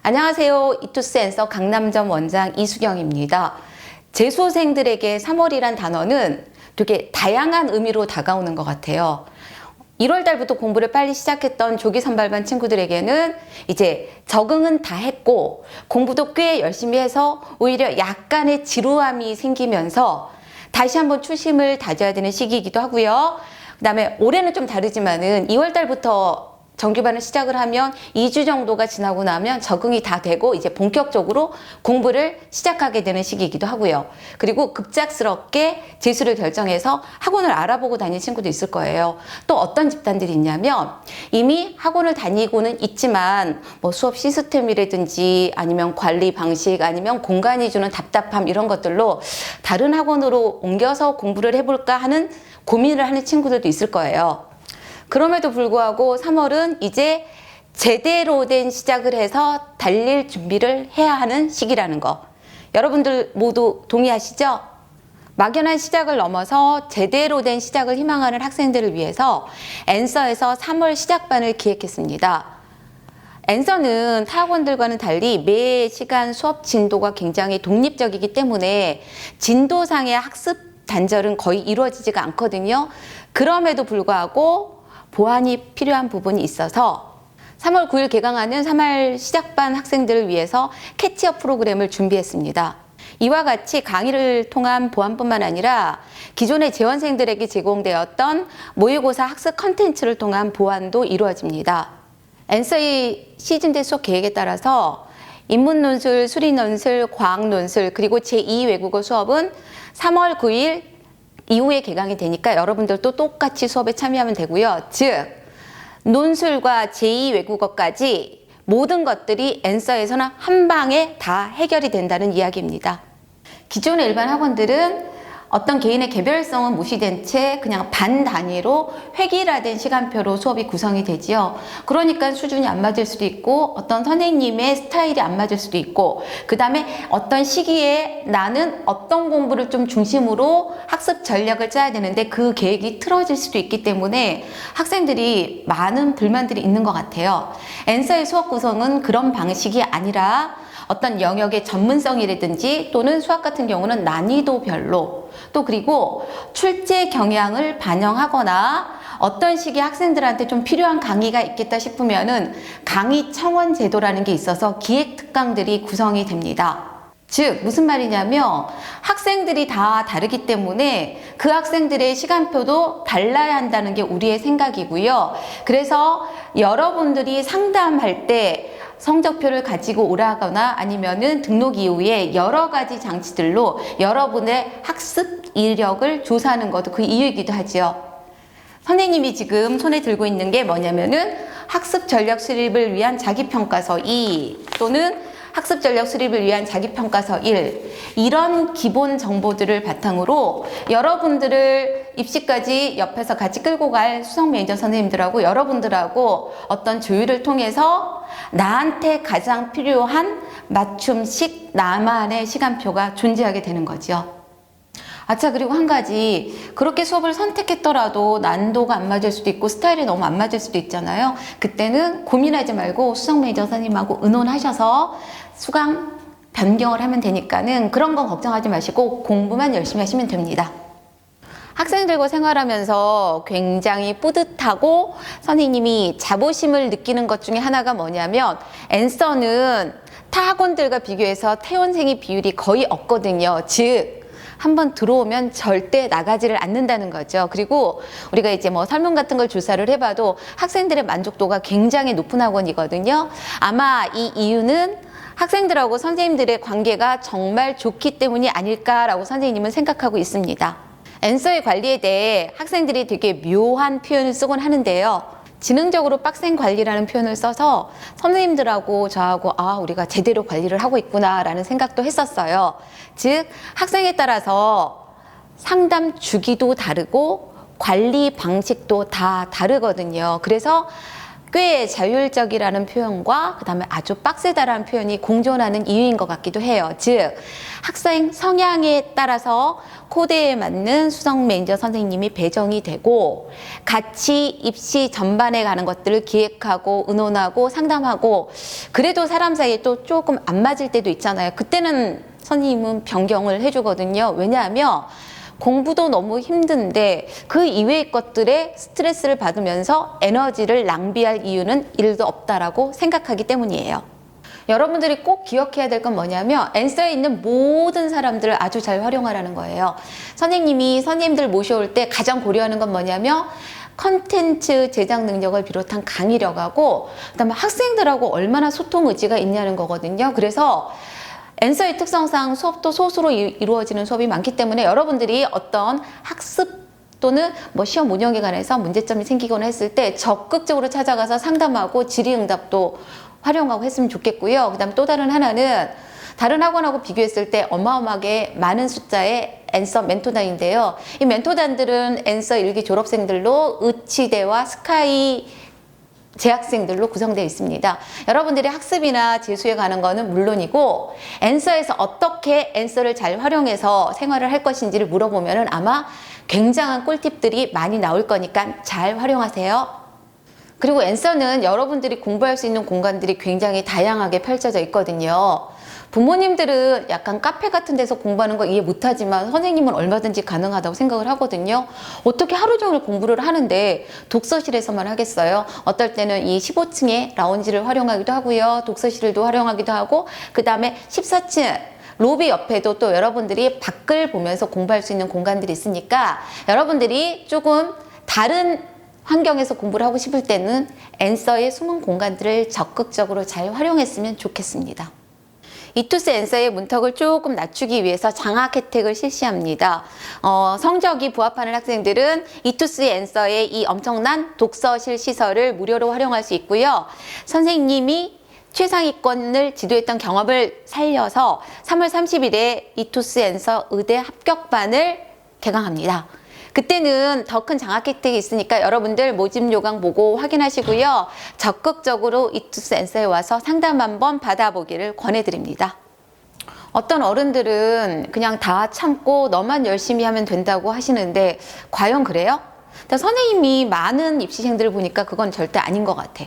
안녕하세요. 이투스 앤서 강남점 원장 이수경입니다. 재수생들에게 3월이란 단어는 되게 다양한 의미로 다가오는 것 같아요. 1월 달부터 공부를 빨리 시작했던 조기 선발반 친구들에게는 이제 적응은 다 했고 공부도 꽤 열심히 해서 오히려 약간의 지루함이 생기면서 다시 한번 초심을 다져야 되는 시기이기도 하고요. 그 다음에 올해는 좀 다르지만은 2월 달부터 정규반을 시작을 하면 2주 정도가 지나고 나면 적응이 다 되고 이제 본격적으로 공부를 시작하게 되는 시기이기도 하고요. 그리고 급작스럽게 재수를 결정해서 학원을 알아보고 다니는 친구도 있을 거예요. 또 어떤 집단들이 있냐면 이미 학원을 다니고는 있지만 뭐 수업 시스템이라든지 아니면 관리 방식 아니면 공간이 주는 답답함 이런 것들로 다른 학원으로 옮겨서 공부를 해볼까 하는 고민을 하는 친구들도 있을 거예요. 그럼에도 불구하고 3월은 이제 제대로 된 시작을 해서 달릴 준비를 해야 하는 시기라는 거. 여러분들 모두 동의하시죠? 막연한 시작을 넘어서 제대로 된 시작을 희망하는 학생들을 위해서 앤서에서 3월 시작반을 기획했습니다. 앤서는 타 학원들과는 달리 매 시간 수업 진도가 굉장히 독립적이기 때문에 진도상의 학습 단절은 거의 이루어지지가 않거든요. 그럼에도 불구하고 보완이 필요한 부분이 있어서 3월 9일 개강하는 3월 시작반 학생들을 위해서 캐치업 프로그램을 준비했습니다. 이와 같이 강의를 통한 보완뿐만 아니라 기존의 재원생들에게 제공되었던 모의고사 학습 컨텐츠를 통한 보완도 이루어집니다. 앤서의 시즌대 수업 계획에 따라서 인문논술, 수리논술, 과학논술 그리고 제2 외국어 수업은 3월 9일 이후에 개강이 되니까 여러분들도 똑같이 수업에 참여하면 되고요. 즉, 논술과 제2 외국어까지 모든 것들이 앤서에서는 한 방에 다 해결이 된다는 이야기입니다. 기존의 일반 학원들은 어떤 개인의 개별성은 무시된 채 그냥 반 단위로 획일화된 시간표로 수업이 구성이 되지요. 그러니까 수준이 안 맞을 수도 있고 어떤 선생님의 스타일이 안 맞을 수도 있고 그 다음에 어떤 시기에 나는 어떤 공부를 좀 중심으로 학습 전략을 짜야 되는데 그 계획이 틀어질 수도 있기 때문에 학생들이 많은 불만들이 있는 것 같아요. 앤서의 수업 구성은 그런 방식이 아니라 어떤 영역의 전문성이라든지 또는 수학 같은 경우는 난이도별로 또 그리고 출제 경향을 반영하거나 어떤 시기에 학생들한테 좀 필요한 강의가 있겠다 싶으면은 강의 청원 제도라는 게 있어서 기획 특강들이 구성이 됩니다. 즉 무슨 말이냐면 학생들이 다 다르기 때문에 그 학생들의 시간표도 달라야 한다는 게 우리의 생각이고요. 그래서 여러분들이 상담할 때 성적표를 가지고 오라거나 아니면은 등록 이후에 여러 가지 장치들로 여러분의 학습 이력을 조사하는 것도 그 이유이기도 하지요. 선생님이 지금 손에 들고 있는 게 뭐냐면은 학습 전략 수립을 위한 자기평가서 2 또는 학습 전략 수립을 위한 자기평가서 1 이런 기본 정보들을 바탕으로 여러분들을 입시까지 옆에서 같이 끌고 갈 수석 매니저 선생님들하고 여러분들하고 어떤 조율을 통해서 나한테 가장 필요한 맞춤식 나만의 시간표가 존재하게 되는 거죠. 아차 그리고 한 가지 그렇게 수업을 선택했더라도 난도가 안 맞을 수도 있고 스타일이 너무 안 맞을 수도 있잖아요. 그때는 고민하지 말고 수석 매니저 선생님하고 의논하셔서 수강 변경을 하면 되니까는 그런 거 걱정하지 마시고 공부만 열심히 하시면 됩니다. 학생들과 생활하면서 굉장히 뿌듯하고 선생님이 자부심을 느끼는 것 중에 하나가 뭐냐면 앤서는 타 학원들과 비교해서 퇴원생의 비율이 거의 없거든요. 즉 한번 들어오면 절대 나가지를 않는다는 거죠. 그리고 우리가 이제 뭐 설문 같은 걸 조사를 해봐도 학생들의 만족도가 굉장히 높은 학원이거든요. 아마 이 이유는 학생들하고 선생님들의 관계가 정말 좋기 때문이 아닐까라고 선생님은 생각하고 있습니다. 앤서의 관리에 대해 학생들이 되게 묘한 표현을 쓰곤 하는데요. 지능적으로 빡센 관리라는 표현을 써서 선생님들하고 저하고 우리가 제대로 관리를 하고 있구나 라는 생각도 했었어요. 즉 학생에 따라서 상담 주기도 다르고 관리 방식도 다 다르거든요. 그래서 꽤 자율적이라는 표현과 그 다음에 아주 빡세다라는 표현이 공존하는 이유인 것 같기도 해요. 즉 학생 성향에 따라서 코드에 맞는 수석 매니저 선생님이 배정이 되고 같이 입시 전반에 가는 것들을 기획하고 의논하고 상담하고 그래도 사람 사이에 또 조금 안 맞을 때도 있잖아요. 그때는 선생님은 변경을 해주거든요. 왜냐하면 공부도 너무 힘든데 그 이외의 것들에 스트레스를 받으면서 에너지를 낭비할 이유는 1도 없다라고 생각하기 때문이에요. 여러분들이 꼭 기억해야 될 건 뭐냐면 엔서에 있는 모든 사람들을 아주 잘 활용하라는 거예요. 선생님들 모셔올 때 가장 고려하는 건 뭐냐면 컨텐츠 제작 능력을 비롯한 강의력하고 그다음에 학생들하고 얼마나 소통 의지가 있냐는 거거든요. 그래서 엔서의 특성상 수업도 소수로 이루어지는 수업이 많기 때문에 여러분들이 어떤 학습 또는 뭐 시험 운영에 관해서 문제점이 생기거나 했을 때 적극적으로 찾아가서 상담하고 질의응답도 활용하고 했으면 좋겠고요. 그 다음 또 다른 하나는 다른 학원하고 비교했을 때 어마어마하게 많은 숫자의 엔서 멘토단인데요. 이 멘토단들은 엔서 1기 졸업생들로 의치대와 스카이 재학생들로 구성되어 있습니다. 여러분들이 학습이나 재수에 가는 거는 물론이고 엔서에서 어떻게 엔서를 잘 활용해서 생활을 할 것인지를 물어보면 아마 굉장한 꿀팁들이 많이 나올 거니까 잘 활용하세요. 그리고 엔서는 여러분들이 공부할 수 있는 공간들이 굉장히 다양하게 펼쳐져 있거든요. 부모님들은 약간 카페 같은 데서 공부하는 거 이해 못하지만 선생님은 얼마든지 가능하다고 생각을 하거든요. 어떻게 하루 종일 공부를 하는데 독서실에서만 하겠어요? 어떨 때는 이 15층의 라운지를 활용하기도 하고요. 독서실도 활용하기도 하고 그 다음에 14층 로비 옆에도 또 여러분들이 밖을 보면서 공부할 수 있는 공간들이 있으니까 여러분들이 조금 다른 환경에서 공부를 하고 싶을 때는 엔서의 숨은 공간들을 적극적으로 잘 활용했으면 좋겠습니다. 이투스 엔서의 문턱을 조금 낮추기 위해서 장학 혜택을 실시합니다. 성적이 부합하는 학생들은 이투스 엔서의 이 엄청난 독서실 시설을 무료로 활용할 수 있고요. 선생님이 최상위권을 지도했던 경험을 살려서 3월 30일에 이투스 엔서 의대 합격반을 개강합니다. 그때는 더 큰 장학 혜택이 있으니까 여러분들 모집 요강 보고 확인하시고요. 적극적으로 이투스 엔서에 와서 상담 한번 받아보기를 권해드립니다. 어떤 어른들은 그냥 다 참고 너만 열심히 하면 된다고 하시는데 과연 그래요? 선생님이 많은 입시생들을 보니까 그건 절대 아닌 것 같아.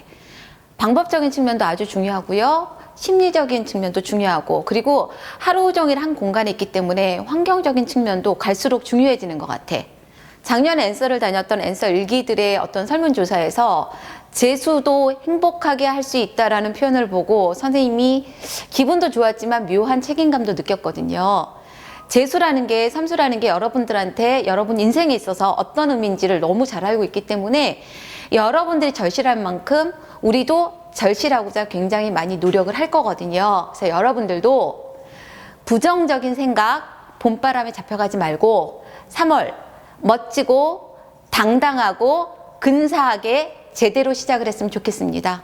방법적인 측면도 아주 중요하고요. 심리적인 측면도 중요하고 그리고 하루 종일 한 공간에 있기 때문에 환경적인 측면도 갈수록 중요해지는 것 같아. 작년 엔서를 다녔던 엔서 1기들의 어떤 설문조사에서 재수도 행복하게 할 수 있다라는 표현을 보고 선생님이 기분도 좋았지만 묘한 책임감도 느꼈거든요. 재수라는 게, 삼수라는 게 여러분들한테 여러분 인생에 있어서 어떤 의미인지를 너무 잘 알고 있기 때문에 여러분들이 절실할 만큼 우리도 절실하고자 굉장히 많이 노력을 할 거거든요. 그래서 여러분들도 부정적인 생각, 봄바람에 잡혀가지 말고 3월 멋지고 당당하고 근사하게 제대로 시작을 했으면 좋겠습니다.